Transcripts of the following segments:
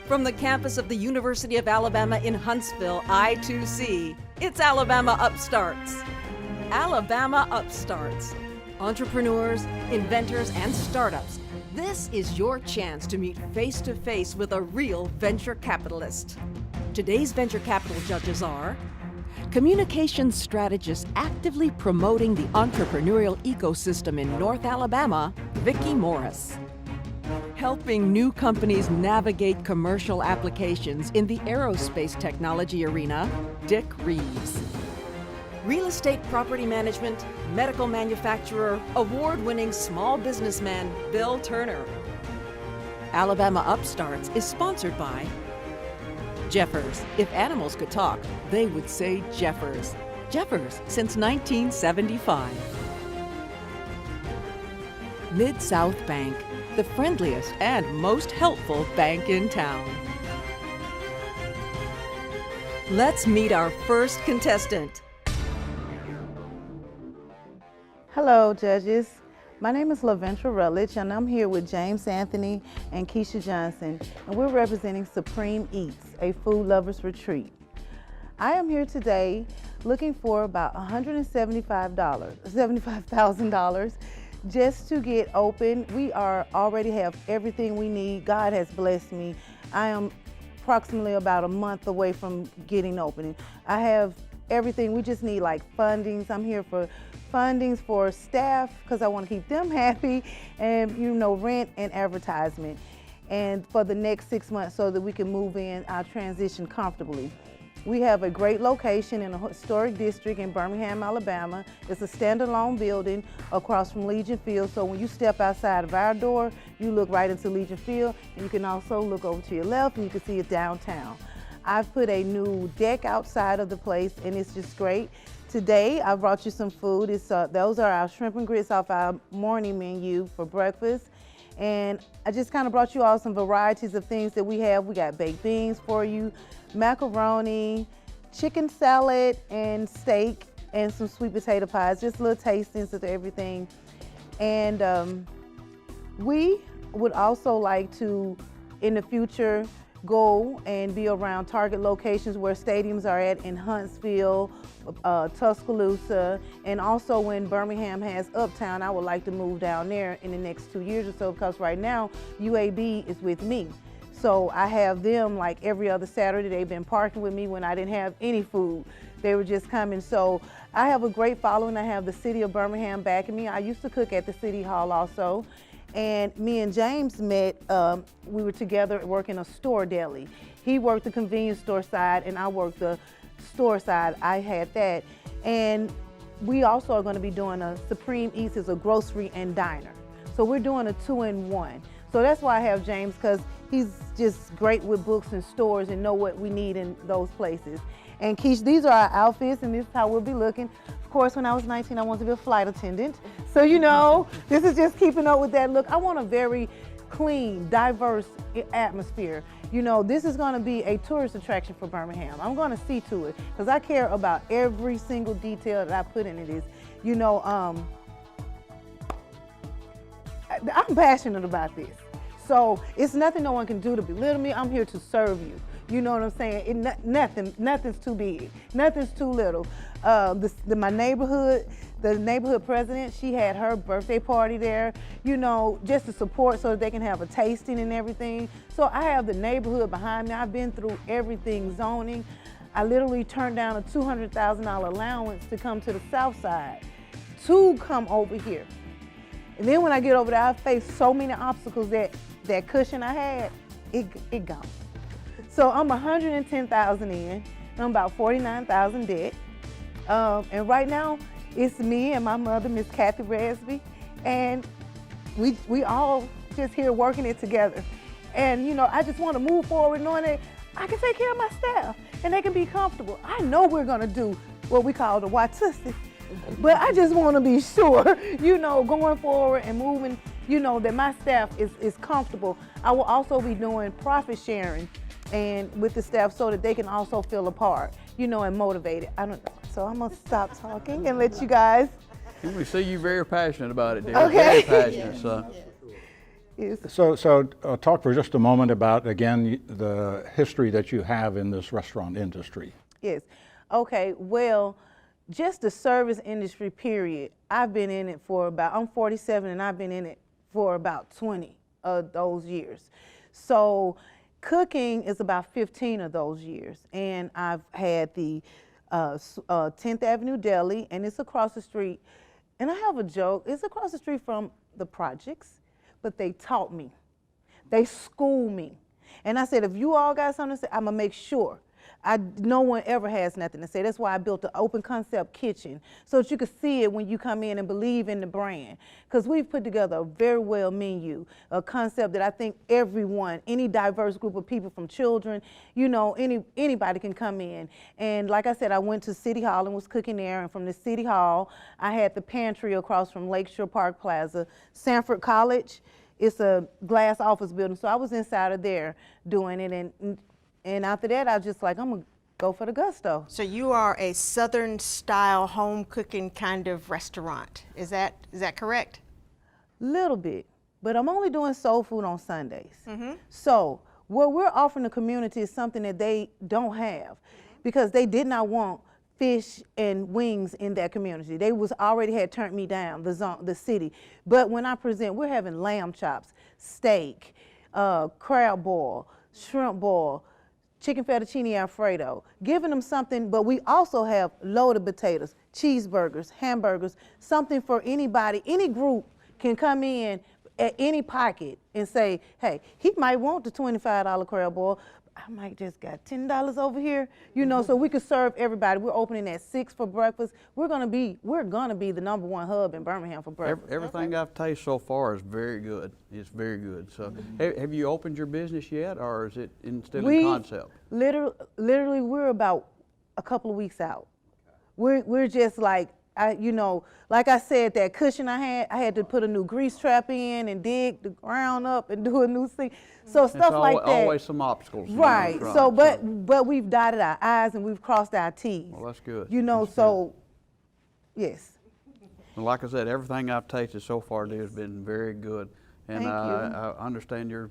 From the campus of the University of Alabama in Huntsville, I2C, it's Alabama Upstarts. Alabama Upstarts. Entrepreneurs, inventors, and startups. This is your chance to meet face-to-face with a real venture capitalist. Today's venture capital judges are communications strategist actively promoting the entrepreneurial ecosystem in North Alabama, Vicki Morris. Helping new companies navigate commercial applications in the aerospace technology arena, Dick Reeves. Real estate property management, medical manufacturer, award-winning small businessman, Bill Turner. Alabama Upstarts is sponsored by Jeffers. If animals could talk, they would say Jeffers. Jeffers since 1975. Mid-South Bank, the friendliest and most helpful bank in town. Let's meet our first contestant. Hello, judges. My name is LaVentra Rutledge, and I'm here with James Anthony and Keisha Johnson, and we're representing Supreme Eats, a food lovers retreat. I am here today looking for about $75,000 just to get open. We already have everything we need. God has blessed me. I am approximately about a month away from getting opening. I have everything. We just need like fundings. I'm here for fundings for staff because I want to keep them happy, and rent and advertisement, and for the next 6 months so that we can move in our transition comfortably. We have a great location in a historic district in Birmingham, Alabama. It's a standalone building across from Legion Field, so when you step outside of our door, you look right into Legion Field, and you can also look over to your left and you can see it downtown. I've put a new deck outside of the place, and it's just great. Today, I brought you some food. Those are our shrimp and grits off our morning menu for breakfast. And I just kind of brought you all some varieties of things that we have. We got baked beans for you, macaroni, chicken salad, and steak, and some sweet potato pies, just little tastings of everything. And we would also like to, in the future, go and be around target locations where stadiums are at in Huntsville, Tuscaloosa, and also when Birmingham has Uptown. I would like to move down there in the next 2 years or so, because right now UAB is with me. So I have them like every other Saturday. They've been parking with me when I didn't have any food. They were just coming. So I have a great following. I have the city of Birmingham backing me. I used to cook at the City Hall also. And me and James met, we were together working a store deli. He worked the convenience store side and I worked the store side. I had that. And we also are going to be doing a Supreme Eats as a grocery and diner. So we're doing a 2-in-1. So that's why I have James, because he's just great with books and stores and know what we need in those places. And Keish, these are our outfits, and this is how we'll be looking. Of course, when I was 19, I wanted to be a flight attendant. So, this is just keeping up with that look. I want a very clean, diverse atmosphere. This is going to be a tourist attraction for Birmingham. I'm going to see to it because I care about every single detail that I put into this. I'm passionate about this. So it's nothing no one can do to belittle me. I'm here to serve you. You know what I'm saying? Nothing's too big. Nothing's too little. My neighborhood, the neighborhood president, she had her birthday party there, just to support so that they can have a tasting and everything. So I have the neighborhood behind me. I've been through everything, zoning. I literally turned down a $200,000 allowance to come to the south side, to come over here. And then when I get over there, I face so many obstacles that cushion I had, it gone. So I'm 110,000 in, and I'm about 49,000 debt. And right now, it's me and my mother, Miss Kathy Resby, and we all just here working it together. And I just want to move forward knowing that I can take care of my staff and they can be comfortable. I know we're gonna do what we call the Watusi, but I just want to be sure, going forward and moving, that my staff is comfortable. I will also be doing profit sharing and with the staff so that they can also feel a part, and motivated. So I'm gonna stop talking and let you guys. We see you very passionate about it, dear. Okay. Very passionate, so. It's Talk for just a moment about, again, the history that you have in this restaurant industry. Yes. Okay, well, just the service industry, period. I've been in it for about, I'm 47 and I've been in it for about 20 of those years. So cooking is about 15 of those years. And I've had the 10th Avenue Deli, and it's across the street. And I have a joke, it's across the street from the projects, but they taught me. They schooled me. And I said, if you all got something to say, I'm gonna make sure. No one ever has nothing to say. That's why I built an open concept kitchen, so that you could see it when you come in and believe in the brand. Because we've put together a very well menu, a concept that I think everyone, any diverse group of people, from children, you know, anybody can come in. And like I said, I went to City Hall and was cooking there. And from the City Hall, I had the pantry across from Lakeshore Park Plaza. Sanford College, it's a glass office building, so I was inside of there doing it. And after that, I was just like, I'm gonna go for the gusto. So you are a Southern style home cooking kind of restaurant. Is that correct? Little bit, but I'm only doing soul food on Sundays. So what we're offering the community is something that they don't have, because they did not want fish and wings in that community. They already had turned me down, the city. But when I present, we're having lamb chops, steak, crab boil, shrimp boil, chicken fettuccine Alfredo, giving them something. But we also have loaded potatoes, cheeseburgers, hamburgers, something for anybody. Any group can come in at any pocket and say, hey, he might want the $25 crab boil, I might just got $10 over here, you know, so we could serve everybody. We're opening at 6 for breakfast. We're gonna be the #1 hub in Birmingham for breakfast. Everything I've tasted so far is very good. It's very good. So have you opened your business yet, or is it still in concept? Literally, we're about a couple of weeks out. We're just like, you know, like I said, that cushion I had to put a new grease trap in and dig the ground up and do a new thing. So stuff like that. Always some obstacles. Right. So, but we've dotted our I's and we've crossed our T's. Well, that's good. You know, so yes. And like I said, everything I've tasted so far has been very good. And Thank you. I understand you're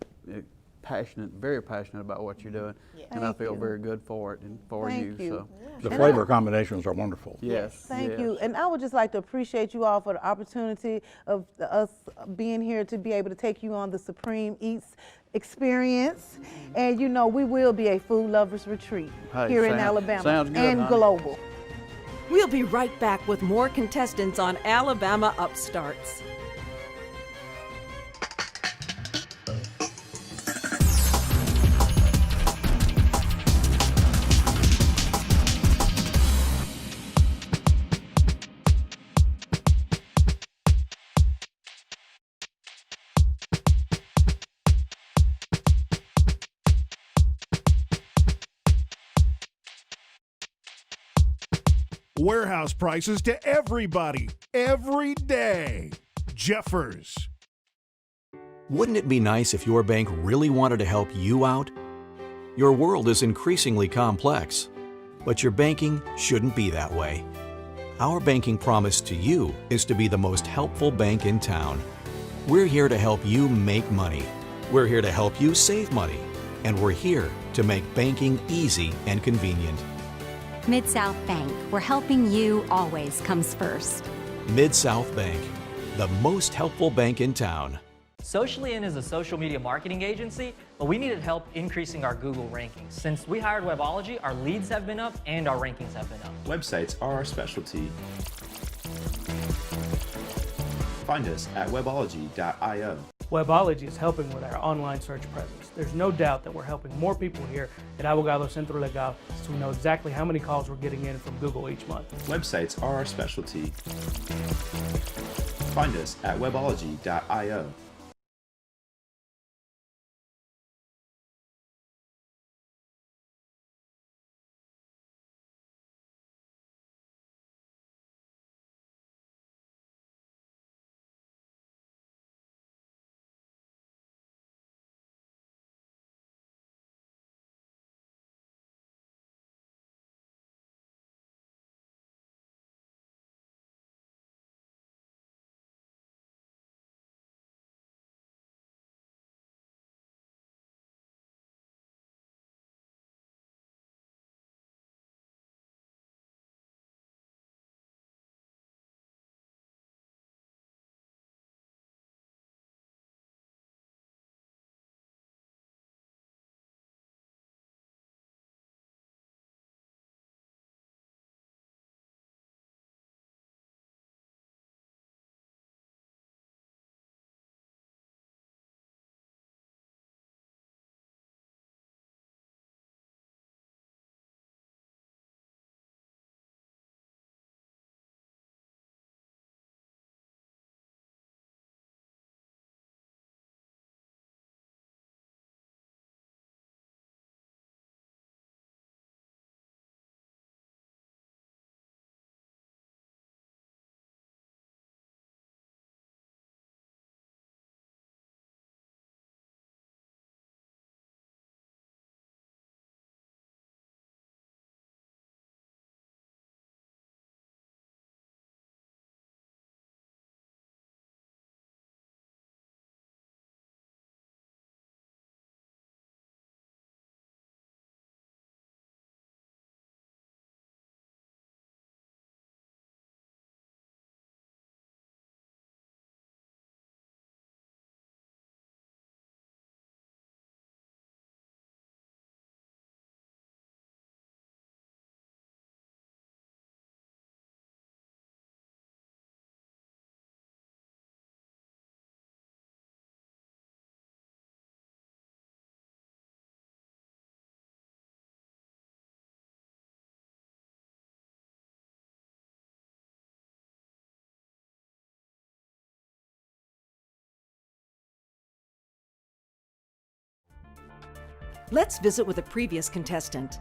passionate, very passionate about what you're doing, and I feel very good for it and for Thank you. So. The flavor combinations are wonderful. Yes. Thank you. And I would just like to appreciate you all for the opportunity of us being here to be able to take you on the Supreme Eats experience. And you know, we will be a food lovers retreat here in Alabama sounds good, and honey. global. We'll be right back with more contestants on Alabama Upstarts. Warehouse prices to everybody, every day. Jeffers. Wouldn't it be nice if your bank really wanted to help you out? Your world is increasingly complex, but your banking shouldn't be that way. Our banking promise to you is to be the most helpful bank in town. We're here to help you make money. We're here to help you save money. And we're here to make banking easy and convenient. Mid-South Bank, where helping you always comes first. Mid-South Bank, the most helpful bank in town. Socially In is a social media marketing agency, but we needed help increasing our Google rankings. Since we hired Webology, our leads have been up and our rankings have been up. Websites are our specialty. Find us at webology.io. Webology is helping with our online search presence. There's no doubt that we're helping more people here at Abogado Centro Legal, so we know exactly how many calls we're getting in from Google each month. Websites are our specialty. Find us at webology.io. Let's visit with a previous contestant.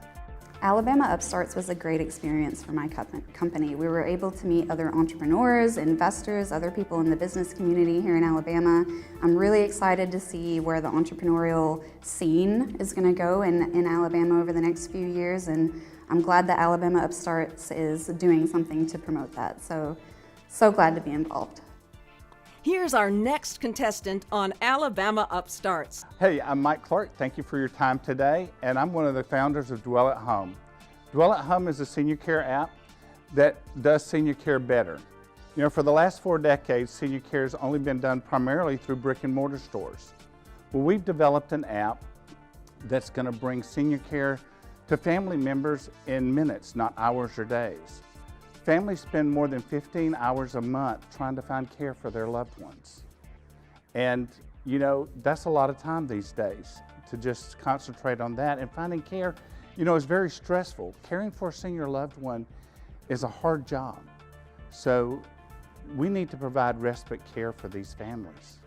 Alabama Upstarts was a great experience for my company. We were able to meet other entrepreneurs, investors, other people in the business community here in Alabama. I'm really excited to see where the entrepreneurial scene is going to go in Alabama over the next few years, and I'm glad that Alabama Upstarts is doing something to promote that. So glad to be involved. Here's our next contestant on Alabama Upstarts. Hey, I'm Mike Clark. Thank you for your time today, and I'm one of the founders of Dwell at Home. Dwell at Home is a senior care app that does senior care better. You know, for the last 4 decades, senior care has only been done primarily through brick and mortar stores. Well, we've developed an app that's going to bring senior care to family members in minutes, not hours or days. Families spend more than 15 hours a month trying to find care for their loved ones. And, you know, that's a lot of time these days to just concentrate on that. And finding care, you know, is very stressful. Caring for a senior loved one is a hard job. So we need to provide respite care for these families.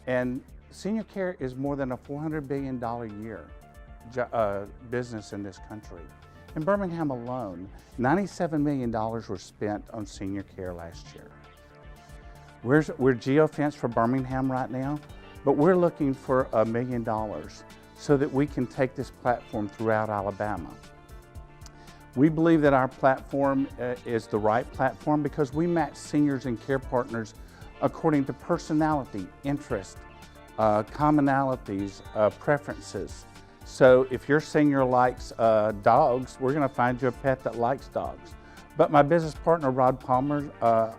And senior care is more than a $400 billion a year business in this country. In Birmingham alone, $97 million were spent on senior care last year. We're geo-fenced for Birmingham right now, but we're looking for $1 million so that we can take this platform throughout Alabama. We believe that our platform is the right platform because we match seniors and care partners according to personality, interest, commonalities, preferences. So if your senior likes dogs, we're going to find you a pet that likes dogs. But my business partner, Rod Palmer,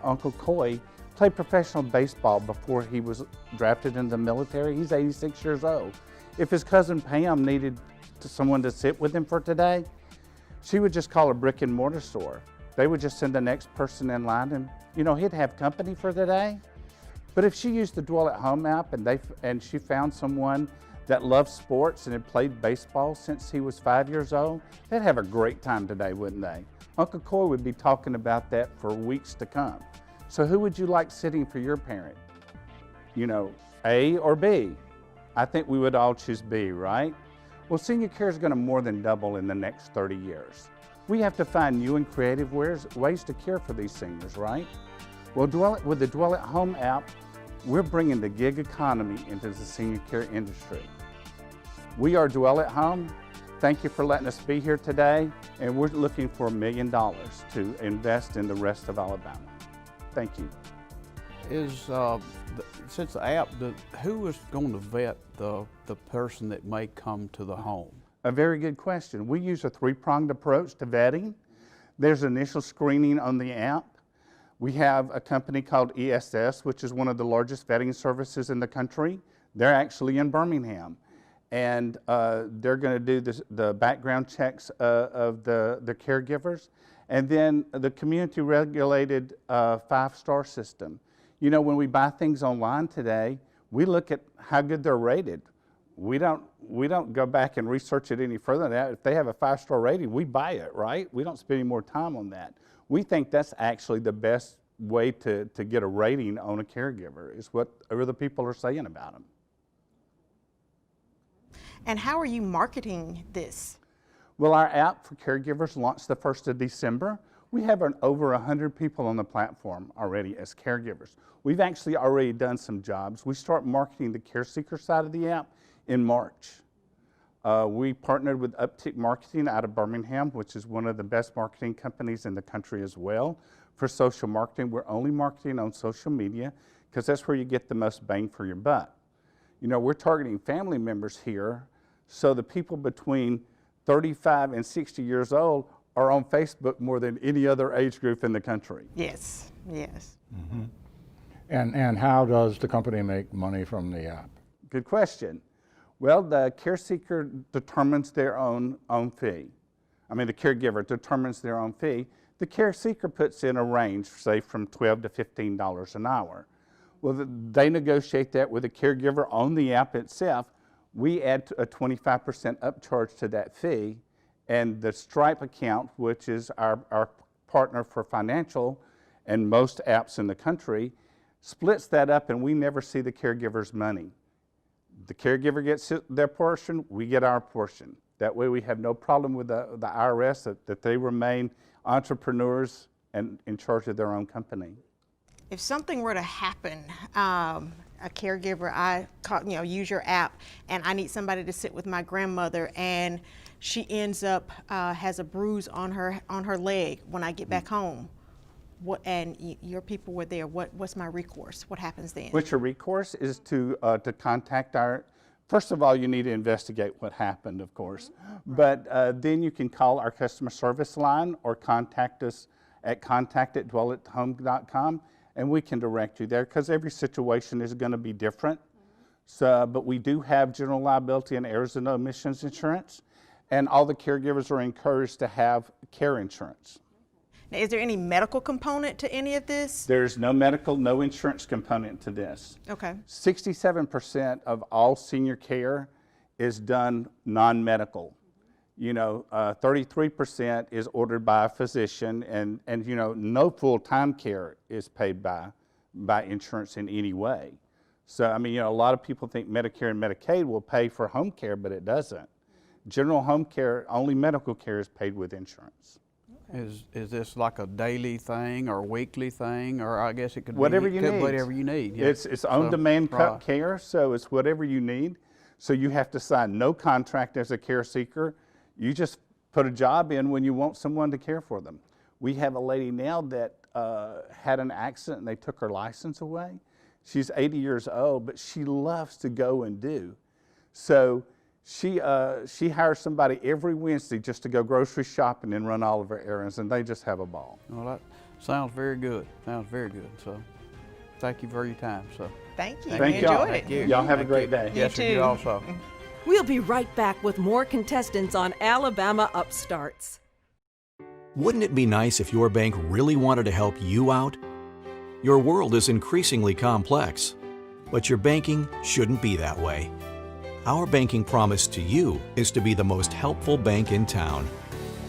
Uncle Coy, played professional baseball before he was drafted into the military. He's 86 years old. If his cousin Pam needed someone to sit with him for today, she would just call a brick and mortar store. They would just send the next person in line and, you know, he'd have company for the day. But if she used the Dwell at Home app and she found someone that loved sports and had played baseball since he was 5 years old, they'd have a great time today, wouldn't they? Uncle Coy would be talking about that for weeks to come. So who would you like sitting for your parent? You know, A or B? I think we would all choose B, right? Well, senior care is going to more than double in the next 30 years. We have to find new and creative ways to care for these seniors, right? Well, with the Dwell at Home app, we're bringing the gig economy into the senior care industry. We are Dwell at Home. Thank you for letting us be here today, and we're looking for $1 million to invest in the rest of Alabama. Thank you. Since the app, who is going to vet the person that may come to the home? A very good question. We use a 3-pronged approach to vetting. There's initial screening on the app. We have a company called ESS, which is one of the largest vetting services in the country. They're actually in Birmingham. And they're going to do the background checks of the caregivers. And then the community regulated 5-star system. You know, when we buy things online today, we look at how good they're rated. We don't go back and research it any further than that. If they have a 5-star rating, we buy it, right? We don't spend any more time on that. We think that's actually the best way to get a rating on a caregiver, is what other people are saying about them. And how are you marketing this? Well, our app for caregivers launched the 1st of December. We have over 100 people on the platform already as caregivers. We've actually already done some jobs. We start marketing the care seeker side of the app in March. We partnered with Uptick Marketing out of Birmingham, which is one of the best marketing companies in the country as well. For social marketing, we're only marketing on social media because that's where you get the most bang for your buck. You know, we're targeting family members here, so the people between 35 and 60 years old are on Facebook more than any other age group in the country. Yes, yes. Mm-hmm. And how does the company make money from the app? Good question. Well, the care seeker determines their own fee. I mean, the caregiver determines their own fee. The care seeker puts in a range, say from $12 to $15 an hour. Well, they negotiate that with the caregiver on the app itself. We add a 25% upcharge to that fee, and the Stripe account, which is our partner for financial and most apps in the country, splits that up, and we never see the caregiver's money. The caregiver gets their portion, we get our portion. That way we have no problem with the IRS that they remain entrepreneurs and in charge of their own company. If something were to happen, a caregiver, use your app, and I need somebody to sit with my grandmother, and she ends up has a bruise on her leg when I get back home. And your people were there. What's my recourse? What happens then? What's your recourse is to contact our. First of all, you need to investigate what happened, of course, but then you can call our customer service line or contact us at contact@dwellethome.com, and we can direct you there because every situation is going to be different. So, but we do have general liability and errors and omissions insurance, and all the caregivers are encouraged to have care insurance. Now, is there any medical component to any of this? There's no medical, no insurance component to this. Okay. 67% of all senior care is done non-medical. 33% is ordered by a physician, and no full-time care is paid by insurance in any way. So, a lot of people think Medicare and Medicaid will pay for home care, but it doesn't. General home care, only medical care is paid with insurance. Is this like a daily thing or a weekly thing, or I guess it could whatever be you need. Whatever you need. Yeah. It's on-demand care, so it's whatever you need. So you have to sign no contract as a care seeker. You just put a job in when you want someone to care for them. We have a lady now that had an accident and they took her license away. She's 80 years old, but she loves to go and do. So she hires somebody every Wednesday just to go grocery shopping and run all of her errands, and they just have a ball. Well, that sounds very good. Sounds very good. So, thank you for your time. So, thank you. Thank y'all. Enjoyed it. Y'all have a great day. Yes, sir, you also. We'll be right back with more contestants on Alabama Upstarts. Wouldn't it be nice if your bank really wanted to help you out? Your world is increasingly complex, but your banking shouldn't be that way. Our banking promise to you is to be the most helpful bank in town.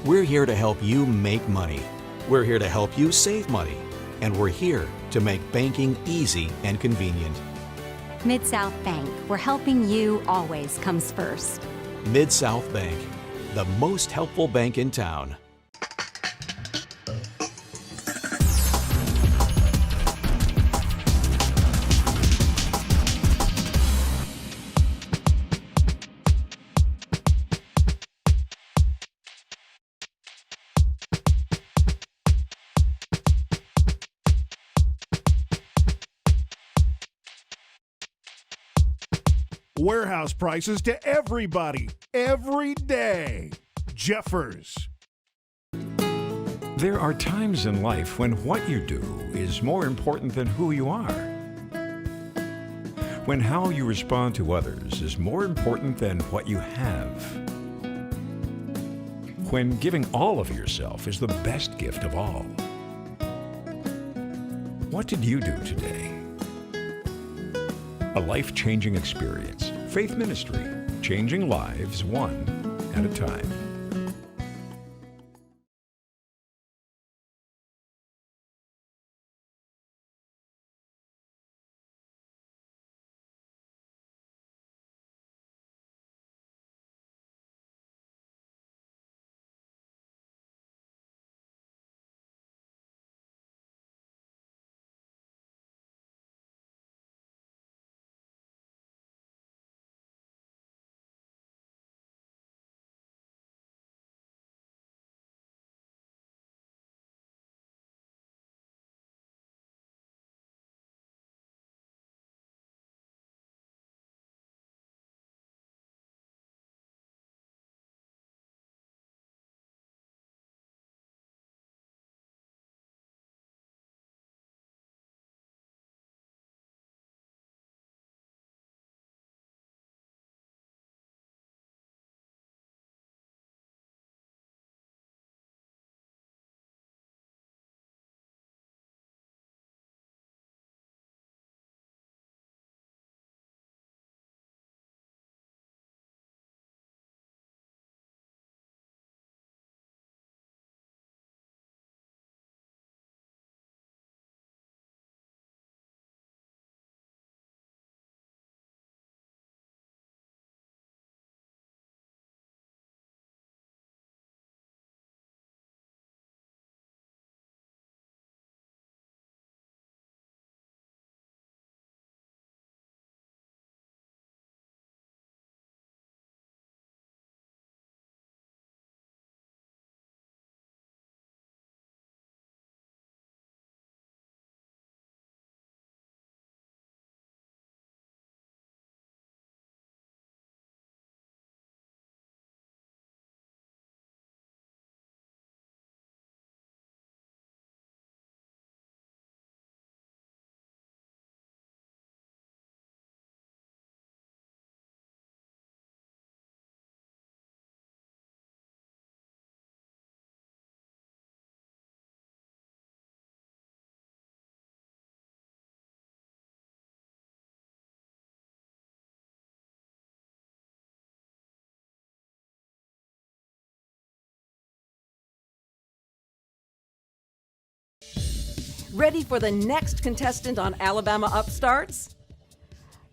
We're here to help you make money. We're here to help you save money. And we're here to make banking easy and convenient. Mid-South Bank, where helping you always comes first. Mid-South Bank, the most helpful bank in town. Warehouse prices to everybody, every day. Jeffers. There are times in life when what you do is more important than who you are. When how you respond to others is more important than what you have. When giving all of yourself is the best gift of all. What did you do today? A life-changing experience. Faith Ministry, changing lives one at a time. Ready for the next contestant on Alabama Upstarts?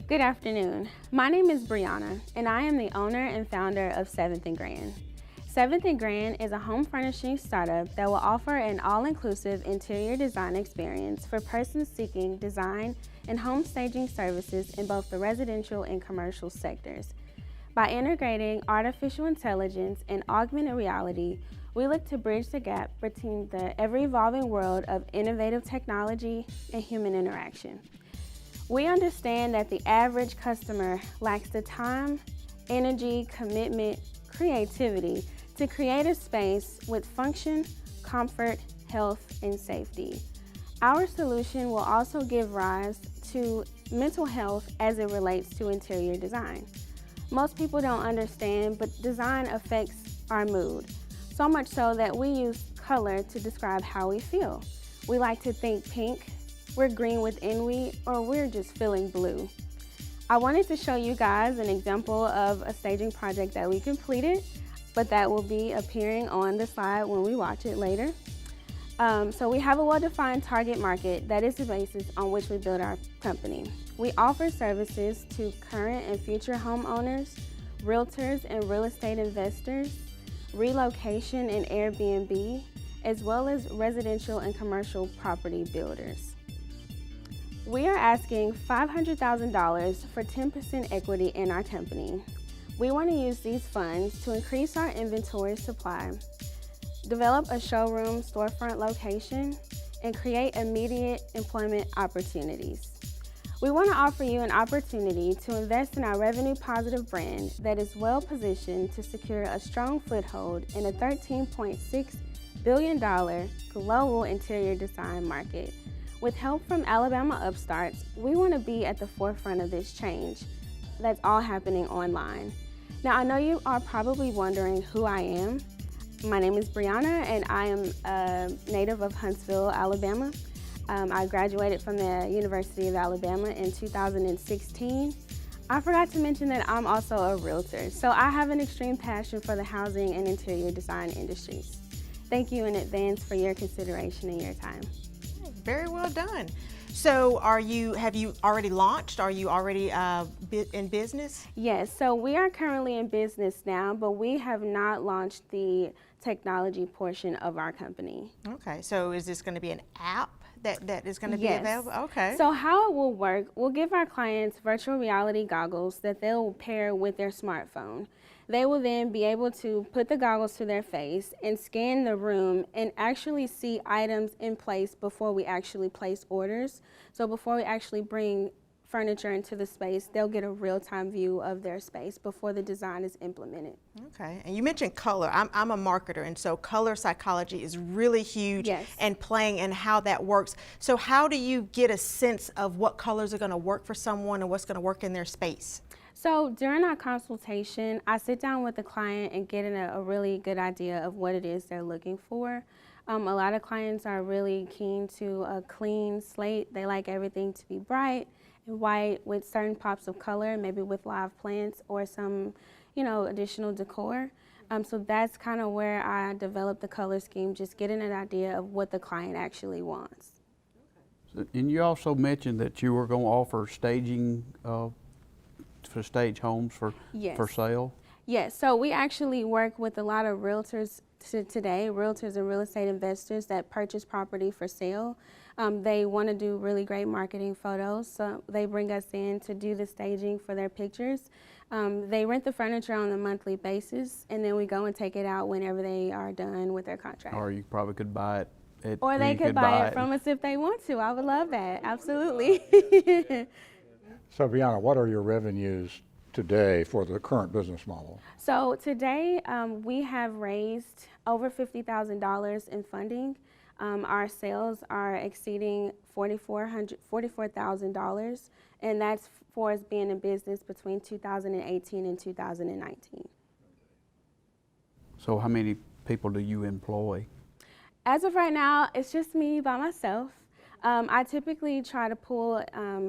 Good afternoon. My name is Brianna, and I am the owner and founder of 7th & Grand. 7th & Grand is a home furnishing startup that will offer an all-inclusive interior design experience for persons seeking design and home staging services in both the residential and commercial sectors. By integrating artificial intelligence and augmented reality, we look to bridge the gap between the ever-evolving world of innovative technology and human interaction. We understand that the average customer lacks the time, energy, commitment, creativity to create a space with function, comfort, health, and safety. Our solution will also give rise to mental health as it relates to interior design. Most people don't understand, but design affects our mood. So much so that we use color to describe how we feel. We like to think pink, we're green with envy, or we're just feeling blue. I wanted to show you guys an example of a staging project that we completed, but that will be appearing on the slide when we watch it later. So we have a well-defined target market that is the basis on which we build our company. We offer services to current and future homeowners, realtors and real estate investors, relocation and Airbnb, as well as residential and commercial property builders. We are asking $500,000 for 10% equity in our company. We want to use these funds to increase our inventory supply, develop a showroom storefront location, and create immediate employment opportunities. We want to offer you an opportunity to invest in our revenue-positive brand that is well-positioned to secure a strong foothold in a $13.6 billion global interior design market. With help from Alabama Upstarts, we want to be at the forefront of this change that's all happening online. Now, I know you are probably wondering who I am. My name is Brianna, and I am a native of Huntsville, Alabama. I graduated from the University of Alabama in 2016. I forgot to mention that I'm also a realtor, so I have an extreme passion for the housing and interior design industries. Thank you in advance for your consideration and your time. Very well done. So have you already launched? Are you already in business? Yes, so we are currently in business now, but we have not launched the technology portion of our company. Okay, so is this going to be an app that is going to be available? Okay. So how it will work, we'll give our clients virtual reality goggles that they'll pair with their smartphone. They will then be able to put the goggles to their face and scan the room and actually see items in place before we actually place orders. So before we actually bring furniture into the space, they'll get a real-time view of their space before the design is implemented. Okay, and you mentioned color. I'm a marketer, and so color psychology is really huge. Yes. And playing and how that works. So how do you get a sense of what colors are going to work for someone and what's going to work in their space? So during our consultation, I sit down with the client and get a really good idea of what it is they're looking for. A lot of clients are really keen to a clean slate. They like everything to be bright and white with certain pops of color, maybe with live plants or some, additional decor. So that's kind of where I developed the color scheme, just getting an idea of what the client actually wants. And you also mentioned that you were going to offer staging for stage homes for sale? Yes, so we actually work with a lot of realtors today, realtors and real estate investors that purchase property for sale. They want to do really great marketing photos, so they bring us in to do the staging for their pictures. They rent the furniture on a monthly basis, and then we go and take it out whenever they are done with their contract. Or you probably could buy it. Or they could buy it from us if they want to. I would love that, absolutely. So Brianna, what are your revenues today for the current business model? So today we have raised over $50,000 in funding. Our sales are exceeding $44,000, and that's for us being in business between 2018 and 2019. So how many people do you employ? As of right now, it's just me by myself. I typically try to pull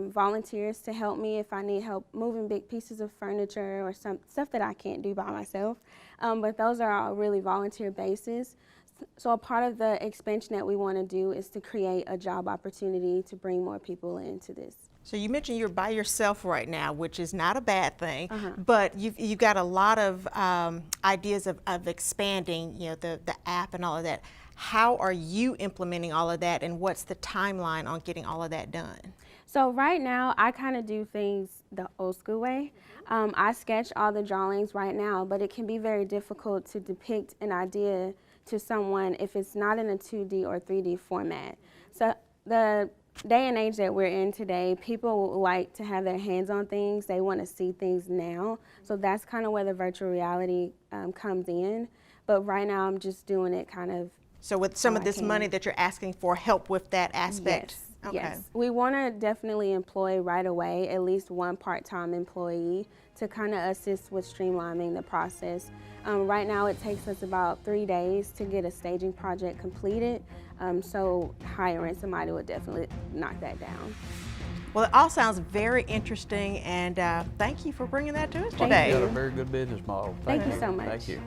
volunteers to help me if I need help moving big pieces of furniture or some stuff that I can't do by myself. But those are all really volunteer basis. So a part of the expansion that we want to do is to create a job opportunity to bring more people into this. So you mentioned you're by yourself right now, which is not a bad thing, but you've got a lot of ideas of expanding, you know, the app and all of that. How are you implementing all of that, and what's the timeline on getting all of that done? So right now, I kind of do things the old school way. I sketch all the drawings right now, but it can be very difficult to depict an idea to someone if it's not in a 2D or 3D format. So the day and age that we're in today, people like to have their hands on things. They want to see things now. So that's kind of where the virtual reality comes in. But right now, I'm just doing it kind of. So with some of this money that you're asking for, help with that aspect? Yes. Okay. Yes, we want to definitely employ right away at least one part-time employee to kind of assist with streamlining the process. Right now it takes us about 3 days to get a staging project completed, so hiring somebody would definitely knock that down. Well, it all sounds very interesting, and thank you for bringing that to us today. You've got a very good business model. Thank you so much. Thank you.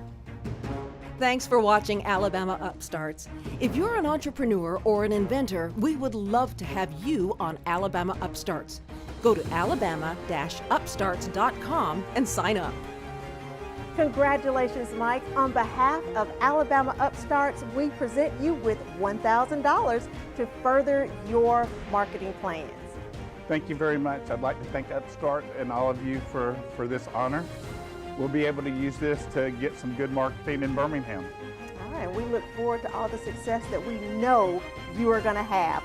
Thanks for watching Alabama Upstarts. If you're an entrepreneur or an inventor, we would love to have you on Alabama Upstarts. Go to alabama-upstarts.com and sign up. Congratulations, Mike. On behalf of Alabama Upstarts, we present you with $1,000 to further your marketing plans. Thank you very much. I'd like to thank Upstart and all of you for this honor. We'll be able to use this to get some good marketing in Birmingham. All right, we look forward to all the success that we know you are going to have.